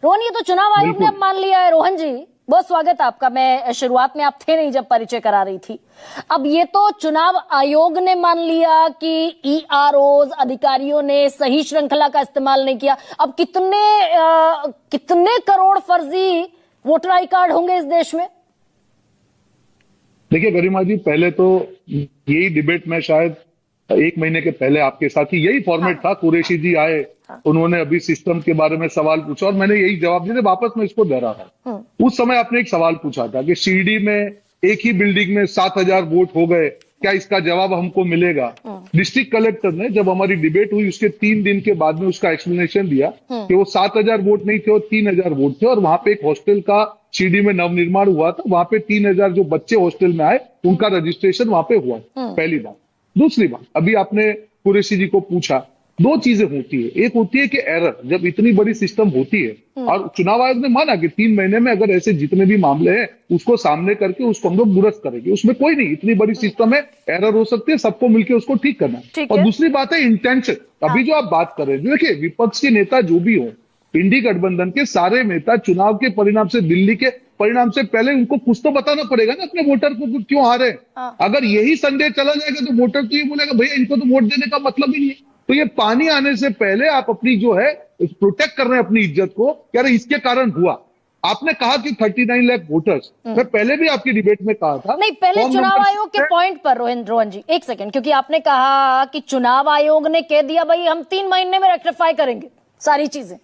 रोहन, ये तो चुनाव आयोग ने अब मान लिया है। रोहन जी, बहुत स्वागत है आपका। मैं शुरुआत में आप थे नहीं जब परिचय करा रही थी। अब ये तो चुनाव आयोग ने मान लिया कि ईआरओज अधिकारियों ने सही श्रृंखला का इस्तेमाल नहीं किया। अब कितने करोड़ फर्जी वोटर आई कार्ड होंगे इस देश में? देखिए गरिमा जी, पहले तो यही डिबेट में शायद 1 महीने के पहले आपके साथ ही यही फॉर्मेट था। कुरैशी जी आए, उन्होंने अभी सिस्टम के बारे में सवाल पूछा और मैंने यही जवाब दिया। वापस मैं इसको दोहरा रहा हूं। उस समय आपने एक सवाल पूछा था कि शिरडी में एक ही बिल्डिंग में 7,000 वोट हो गए, क्या इसका जवाब हमको मिलेगा? डिस्ट्रिक्ट कलेक्टर ने जब हमारी डिबेट हुई उसके 3 दिन के बाद में उसका एक्सप्लेनेशन दिया कि वो 7,000 वोट नहीं थे, वो 3,000 वोट थे। और वहां पे एक हॉस्टल का शिरडी में नवनिर्माण हुआ था, वहां पे 3,000 जो बच्चे हॉस्टल में आए उनका रजिस्ट्रेशन वहां पे हुआ। पहली बात। दूसरी बात, अभी आपने कुरैशी जी को पूछा, 2 चीजें होती है। एक होती है कि एरर, जब इतनी बड़ी सिस्टम होती है और चुनाव आयोग ने माना कि 3 महीने में अगर ऐसे जितने भी मामले हैं उसको सामने करके उसको हम लोग दुरुस्त करेंगे, उसमें कोई नहीं, इतनी बड़ी सिस्टम है, एरर हो सकती है, सबको मिलकर उसको ठीक करना है। और दूसरी बात है इंटेंशन। अभी जो आप बात कर रहे हैं, देखिए विपक्ष के नेता जो भी हो, इंडी गठबंधन के सारे नेता चुनाव के परिणाम से, दिल्ली के परिणाम से पहले उनको कुछ तो बताना पड़ेगा ना अपने वोटर को क्यों हारे। अगर यही संदेश चला जाएगा तो वोटर तो ये बोलेगा भैया इनको तो वोट देने का मतलब ही नहीं है। तो ये पानी आने से पहले आप अपनी जो है प्रोटेक्ट कर रहे हैं अपनी इज्जत को, कह रहे इसके कारण हुआ। आपने कहा कि 39 लाख वोटर्स, मैं पहले भी आपकी डिबेट में कहा था। नहीं, पहले चुनाव आयोग के पॉइंट पर रोहन जी एक सेकंड, क्योंकि आपने कहा कि चुनाव आयोग ने कह दिया भाई हम 3 महीने में रेक्टिफाई करेंगे सारी चीजें।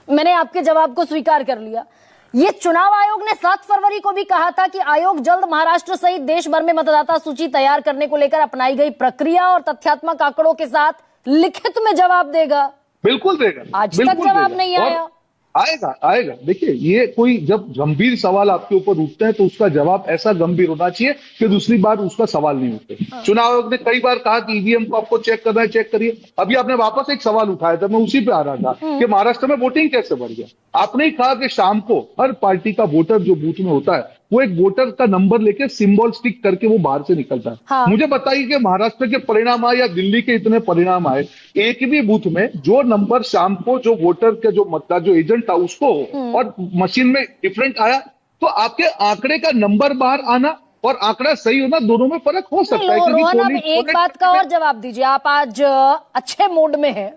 मैंने आपके जवाब को स्वीकार कर लिया। ये चुनाव आयोग ने 7 फरवरी को भी कहा था कि आयोग जल्द महाराष्ट्र सहित देश भर में मतदाता सूची तैयार करने को लेकर अपनाई गई प्रक्रिया और तथ्यात्मक आंकड़ों के साथ लिखित में जवाब देगा। बिल्कुल देगा। आज तक जवाब नहीं आया। आएगा। देखिए, ये कोई जब गंभीर सवाल आपके ऊपर उठते हैं तो उसका जवाब ऐसा गंभीर होना चाहिए कि दूसरी बार उसका सवाल नहीं उठते। चुनाव आयोग ने कई बार कहा कि ईवीएम को आपको चेक करना है, चेक करिए। अभी आपने वापस एक सवाल उठाया था, मैं उसी पे आ रहा था कि महाराष्ट्र में वोटिंग कैसे बढ़ गया। आपने ही कहा कि शाम को हर पार्टी का वोटर जो बूथ में होता है वो एक वोटर का नंबर लेके सिंबल स्टिक करके वो बाहर से निकलता है। मुझे बताइए कि महाराष्ट्र के परिणाम आए या दिल्ली के इतने परिणाम आए, एक भी बूथ में जो नंबर शाम को जो वोटर के जो मतदाता जो एजेंट था उसको और मशीन में डिफरेंट आया, तो आपके आंकड़े का नंबर बाहर आना और आंकड़ा सही होना, दोनों में फर्क हो सकता है। रोहन, अब एक बात का और जवाब दीजिए। आप आज अच्छे मूड में हैं,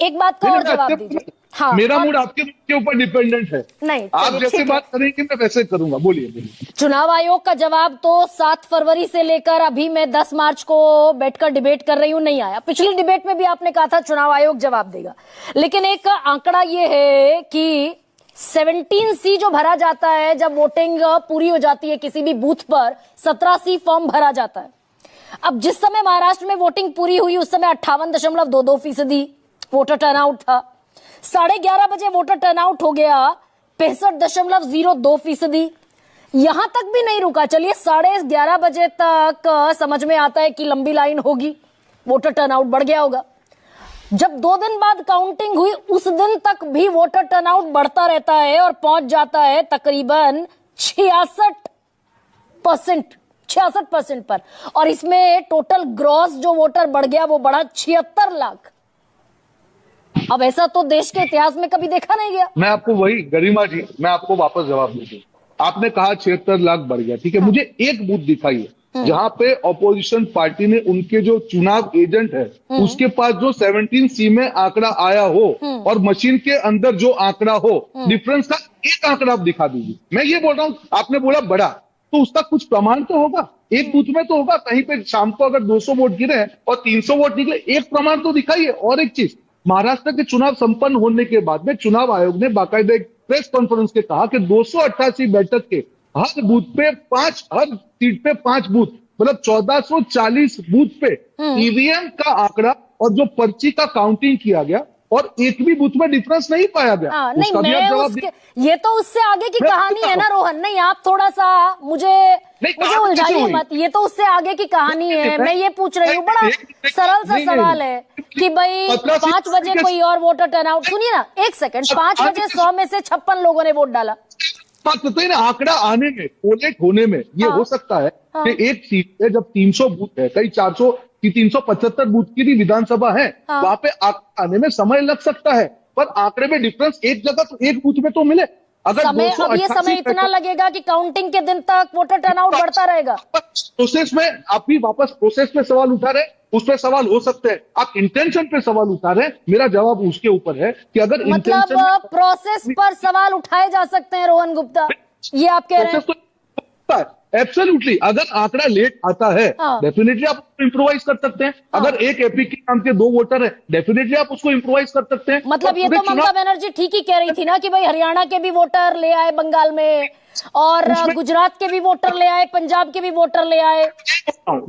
एक बात का और जवाब दीजिए। हाँ, मेरा मूड आपके मूड के ऊपर डिपेंडेंट है। नहीं, आप जैसे बात करेंगे मैं वैसे करूंगा। बोलिए। चुनाव आयोग का जवाब तो 7 फरवरी से लेकर अभी मैं 10 मार्च को बैठकर डिबेट कर रही हूं, नहीं आया। पिछली डिबेट में भी आपने कहा था चुनाव आयोग जवाब देगा, लेकिन एक आंकड़ा ये है कि 17C जो भरा जाता है जब वोटिंग पूरी हो जाती है किसी भी बूथ पर, 17C फॉर्म भरा जाता है। अब जिस समय महाराष्ट्र में वोटिंग पूरी हुई उस समय 58.22% वोटर टर्नआउट था। 11:30 बजे वोटर टर्नआउट हो गया 65.02%। यहां तक भी नहीं रुका। चलिए 11:30 बजे तक समझ में आता है कि लंबी लाइन होगी, वोटर टर्नआउट बढ़ गया होगा। जब 2 दिन बाद काउंटिंग हुई उस दिन तक भी वोटर टर्नआउट बढ़ता रहता है और पहुंच जाता है तकरीबन 66% पर। और इसमें टोटल ग्रॉस जो वोटर बढ़ गया वो बढ़ा 76 लाख। अब ऐसा तो देश के इतिहास में कभी देखा नहीं गया। मैं आपको वही गरिमा जी, मैं आपको वापस जवाब दे दूं। आपने कहा 76 लाख बढ़ गया, ठीक है। मुझे एक बूथ दिखाइए जहां पे ऑपोजिशन पार्टी ने उनके जो चुनाव एजेंट है उसके पास जो 17C में आंकड़ा आया हो और मशीन के अंदर जो आंकड़ा हो, डिफरेंस का एक आंकड़ा आप दिखा दीजिए। मैं ये बोल रहा हूं, आपने बोला बड़ा, तो उसका कुछ प्रमाण तो होगा, एक बूथ में तो होगा। कहीं पे शाम को अगर 200 वोट गिरे और 300 वोट निकले, एक प्रमाण तो दिखाइए। और एक चीज, महाराष्ट्र के चुनाव संपन्न होने के बाद में चुनाव आयोग ने बाकायदा एक प्रेस कॉन्फ्रेंस के कहा कि 288 बैठक के हर बूथ पे हर सीट पे 5 बूथ, मतलब 1440 बूथ पे ईवीएम का आंकड़ा और जो पर्ची का काउंटिंग किया गया और एक भी बूथ में डिफरेंस नहीं पाया गया। नहीं, मैं ये तो उससे आगे की कहानी है ना रोहन। नहीं, आप थोड़ा सा मुझे उलझाइए मत। ये तो उससे आगे की कहानी है। मैं ये पूछ रही हूँ, बड़ा सरल सा सवाल है कि भाई 5 बजे कोई और वोटर टर्नआउट, सुनिए ना एक सेकंड, 5 बजे 100 में से 56 लोगों ने वोट डाला। तो ना आंकड़ा आने में, कोलेट होने में ये हो सकता है कि एक सीट पे जब 300 बूथ है, कई 400 की 375 बूथ की भी विधानसभा है, वहां पे आने में समय लग सकता है। पर आंकड़े में डिफरेंस एक जगह तो एक बूथ में तो मिले। अगर अब ये समय इतना लगेगा कि काउंटिंग के दिन तक वोटर टर्नआउट बढ़ता रहेगा। प्रोसेस में आप भी वापस प्रोसेस पे सवाल उठा रहे, उस पर सवाल हो सकते हैं। आप इंटेंशन पे सवाल उठा रहे हैं, मेरा जवाब उसके ऊपर है कि अगर मतलब प्रोसेस पर सवाल उठाए जा सकते हैं रोहन गुप्ता, ये आप कह रहे हैं? एब्सोल्युटली, अगर आंकड़ा लेट आता है डेफिनेटली आप उसको इम्प्रोवाइज कर सकते हैं। अगर एक एपी के नाम के 2 वोटर है, डेफिनेटली आप उसको इम्प्रोवाइज कर सकते हैं। मतलब ये तो ममता बनर्जी ठीक ही कह रही थी ना कि भाई हरियाणा के भी वोटर ले आए बंगाल में, और गुजरात के भी वोटर ले आए, पंजाब के भी वोटर ले आए।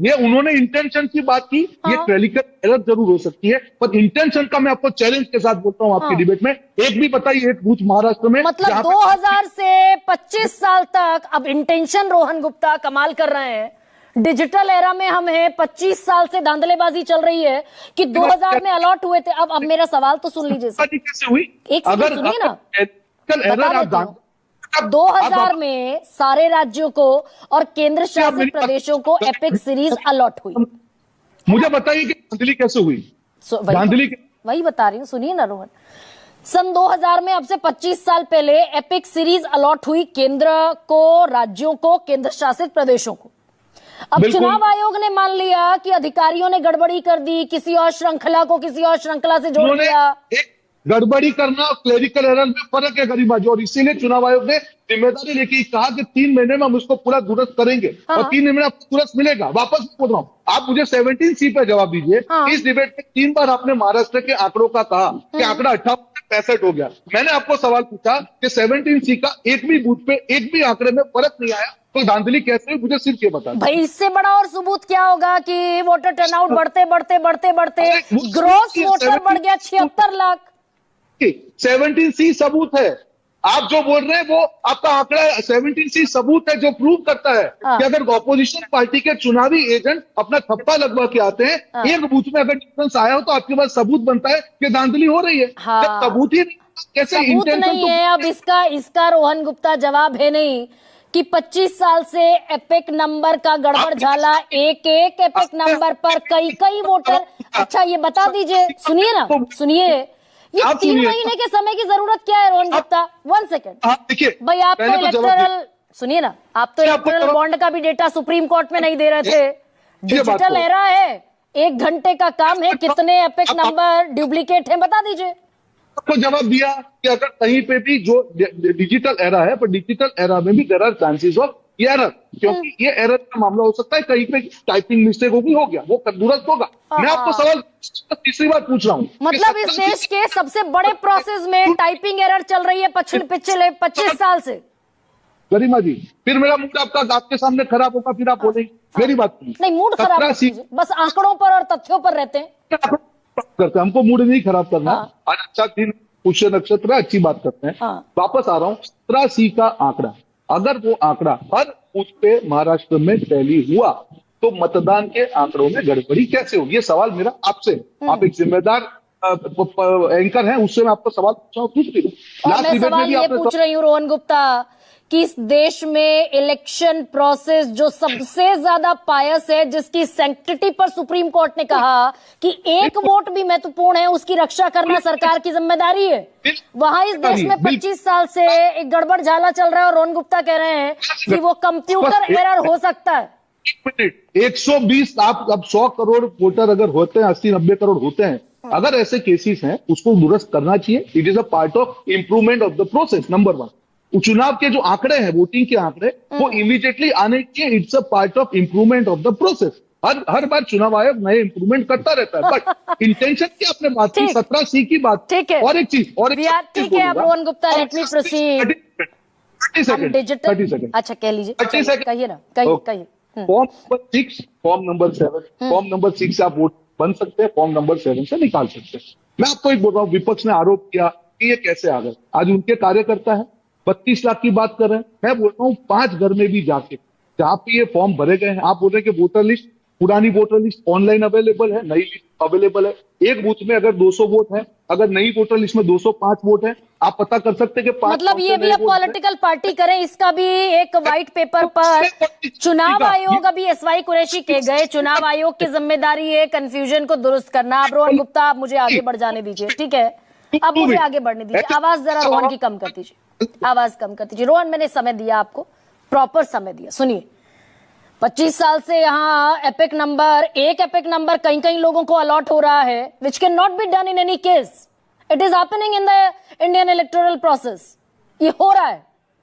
ये उन्होंने इंटेंशन की बात की। ये क्लरिकल एरर जरूर हो सकती है, पर इंटेंशन का मैं आपको चैलेंज के साथ बोलता हूं आपकी डिबेट में, एक भी बताइए एक बूथ महाराष्ट्र में। मतलब 2000 से 25 साल तक, अब इंटेंशन रोहन गुप्ता कमाल कर रहे हैं, डिजिटल एरा में हम हैं, 25 साल से धांधलेबाजी चल रही है कि 2000 में अलॉट हुए थे। अब मेरा सवाल तो सुन लीजिए सर, कैसे हुई? एक सेकंड सुनिए ना, एरर आप 2000 में सारे राज्यों को और केंद्र शासित प्रदेशों को एपिक सीरीज अलॉट हुई। मुझे बताइए कि धांधली कैसे हुई? वही बता रही हूँ, सुनिए ना रोहन। सन 2000 में, अब से 25 साल पहले एपिक सीरीज अलॉट हुई केंद्र को, राज्यों को, केंद्र शासित प्रदेशों को। अब चुनाव आयोग ने मान लिया कि अधिकारियों ने गड़बड़ी कर दी, किसी और श्रृंखला को किसी और श्रृंखला से जोड़ दिया। गड़बड़ी करना और क्लेरिकल एरर में फर्क है गरिमाजी, और इसीलिए चुनाव आयोग ने जिम्मेदारी लेके कहा कि 3 महीने में हम उसको पूरा दुरुस्त करेंगे। और 3 महीने में आपको दुरुस्त मिलेगा। वापस बोल रहा हूँ, आप मुझे 17C पे जवाब दीजिए। इस डिबेट में 3 बार आपने महाराष्ट्र के आंकड़ों का कहा कि आंकड़ा 58 हो गया। मैंने आपको सवाल पूछा कि 17C का एक भी बूथ पे एक भी आंकड़े में फर्क नहीं आया, तो धांधली कैसे हुई? मुझे सिर्फ ये बता भाई, इससे बड़ा और सबूत क्या होगा कि वोटर टर्नआउट बढ़ते बढ़ते बढ़ते बढ़ते ग्रॉस वोटर बढ़ गया 76 लाख। 17C सबूत है। आप जो बोल रहे हैं वो आपका आंकड़ा 17C सबूत है, जो प्रूव करता है कि अगर ऑपोजिशन पार्टी के चुनावी एजेंट अपना थप्पा लगवा के आते हैं, एक बूथ में अगर डिफरेंस आया हो, तो आपके पास सबूत बनता है कि धांधली हो रही है। जब सबूत ही नहीं, कैसे सबूत नहीं है? अब इसका रोहन गुप्ता जवाब है नहीं कि 25 साल से एपिक नंबर का गड़बड़ झाला, एक एपिक नंबर पर कई वोटर। अच्छा, ये बता दीजिए, सुनिए ना, सुनिए, ये 3 महीने के समय की जरूरत क्या है रोहन गुप्ता? 1 सेकेंड देखिए भाई, आप तो इलेक्टोरल, सुनिए ना, आप तो इलेक्टोरल बॉन्ड का भी डेटा सुप्रीम कोर्ट में नहीं दे रहे थे। डिजिटल एरा है, 1 घंटे का काम है, कितने एपिक नंबर डुप्लीकेट हैं बता दीजिए। आपको जवाब दिया कि अगर कहीं पे भी जो डिजिटल एरा है, पर डिजिटल एरा में भी there are chances of error, क्योंकि ये एरर का मामला हो सकता है, कहीं पे टाइपिंग मिस्टेक होगी, हो गया, वो दुरुस्त होगा। मैं आपको सवाल तीसरी बार पूछ रहा हूँ, मतलब इस देश के सबसे बड़े प्रोसेस में टाइपिंग एरर चल रही है पिछले 25 साल से। गरिमा जी, फिर मेरा मूड आपके सामने खराब होगा, फिर आप बोलेंगे। मेरी बात नहीं, मूड खराब मत कीजिए, बस आंकड़ों पर और तथ्यों पर रहते हैं। हमको मूड नहीं खराब करना। आज अच्छा दिन, पुष्य नक्षत्र, अच्छी बात करते हैं। वापस आ रहा हूँ, 17C का आंकड़ा, अगर वो आंकड़ा हर बूथ पे महाराष्ट्र में टैली हुआ, तो मतदान के आंकड़ों में गड़बड़ी कैसे होगी? ये सवाल मेरा आपसे। आप एक जिम्मेदार एंकर हैं, उससे मैं आपको सवाल पूछा हूँ। मैं सवाल ये पूछ रही हूँ रोहन गुप्ता कि इस देश में इलेक्शन प्रोसेस जो सबसे ज्यादा पायस है, जिसकी सैंक्टिटी पर सुप्रीम कोर्ट ने कहा कि एक वोट भी महत्वपूर्ण है, उसकी रक्षा करना सरकार की जिम्मेदारी है, वहां इस देश में 25 साल से एक गड़बड़ झाला चल रहा है, और रोहन गुप्ता कह रहे हैं कि वो कंप्यूटर एरर हो सकता है। 120, आप अब 100 करोड़ वोटर अगर होते हैं, 80-90 करोड़ होते हैं, अगर ऐसे केसेस हैं, उसको दुरुस्त करना चाहिए। It is a part of improvement of the process, number 1। चुनाव के जो आंकड़े हैं, वोटिंग के आंकड़े, वो इमीडिएटली आने के, it's a part of improvement of the process. हर बार चुनाव आयोग नए इंप्रूवमेंट करता रहता है, बट इंटेंशन की आपने बात की, 17C की बात। ठीक है, और एक चीज ठीक है। अब Rohan Gupta, let me proceed. 30 second, अच्छा कह लीजिए, कहिए ना, कहिए। फॉर्म नंबर 7, फॉर्म नंबर 6 से आप वोट बन सकते हैं, फॉर्म नंबर 7 से निकाल सकते हैं। मैं आपको एक बोल रहा हूँ, विपक्ष ने आरोप किया कि ये कैसे आ गए। आज उनके कार्यकर्ता है, 32 लाख की बात कर रहे हैं। मैं बोल रहा हूँ 5 घर में भी जाके, जहां पे ये फॉर्म भरे गए हैं, आप बोल रहे हैं कि वोटर लिस्ट, पुरानी वोटर लिस्ट ऑनलाइन अवेलेबल है, नई लिस्ट अवेलेबल है। एक बूथ में अगर 200 वोट है, अगर नई वोटर लिस्ट में 205 वोट है, आप पता कर सकते हैं कि 5, मतलब ये भी अब पॉलिटिकल पार्टी करें, इसका भी एक व्हाइट पेपर पर चुनाव आयोग, अभी एसवाई कुरैशी के गए, चुनाव आयोग की जिम्मेदारी है कंफ्यूजन को दुरुस्त करना। अब रोहन गुप्ता, आप मुझे आगे बढ़ जाने दीजिए, ठीक है? अब मुझे आगे बढ़ने दीजिए, आवाज जरा रोहन की कम कर दीजिए, आवाज कम कर दीजिए। रोहन, मैंने समय दिया आपको, प्रॉपर समय दिया। सुनिए, 25 साल से यहाँ एपिक नंबर, एक एपिक नंबर कई कई लोगों को अलॉट हो रहा है, which can not be done in any case. It is happening in the Indian electoral process. ये हो रहा है।